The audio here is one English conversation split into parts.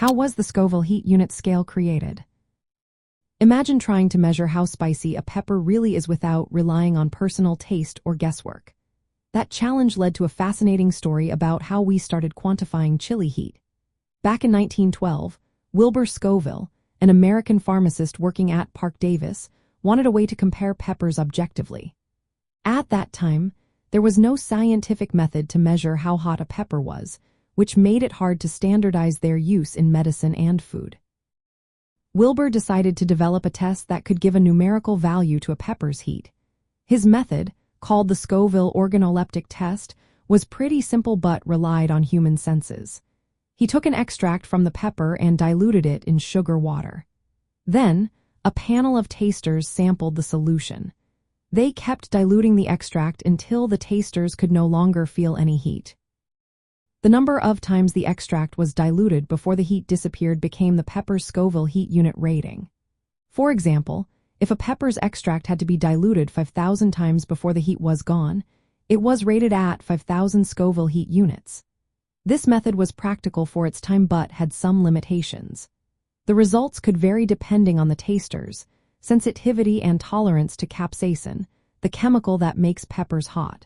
How was the Scoville heat unit scale created? Imagine trying to measure how spicy a pepper really is without relying on personal taste or guesswork. That challenge led to a fascinating story about how we started quantifying chili heat. Back in 1912, Wilbur Scoville, an American pharmacist working at Parke Davis, wanted a way to compare peppers objectively. At that time, there was no scientific method to measure how hot a pepper was, which made it hard to standardize their use in medicine and food. Wilbur decided to develop a test that could give a numerical value to a pepper's heat. His method, called the Scoville organoleptic test, was pretty simple but relied on human senses. He took an extract from the pepper and diluted it in sugar water. Then, a panel of tasters sampled the solution. They kept diluting the extract until the tasters could no longer feel any heat. The number of times the extract was diluted before the heat disappeared became the pepper's Scoville heat unit rating. For example, if a pepper's extract had to be diluted 5,000 times before the heat was gone, it was rated at 5,000 Scoville heat units. This method was practical for its time but had some limitations. The results could vary depending on the tasters, sensitivity and tolerance to capsaicin, the chemical that makes peppers hot.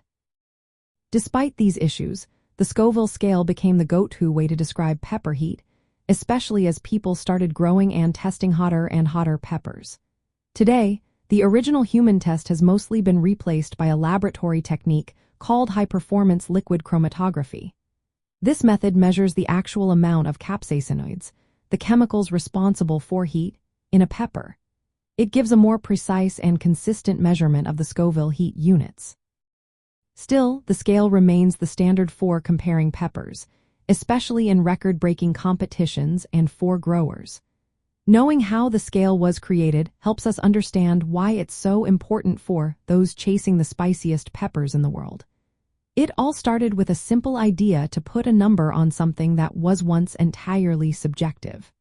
Despite these issues, the Scoville scale became the go-to way to describe pepper heat, especially as people started growing and testing hotter and hotter peppers. Today, the original human test has mostly been replaced by a laboratory technique called high-performance liquid chromatography. This method measures the actual amount of capsaicinoids, the chemicals responsible for heat, in a pepper. It gives a more precise and consistent measurement of the Scoville heat units. Still, the scale remains the standard for comparing peppers, especially in record-breaking competitions and for growers. Knowing how the scale was created helps us understand why it's so important for those chasing the spiciest peppers in the world. It all started with a simple idea to put a number on something that was once entirely subjective.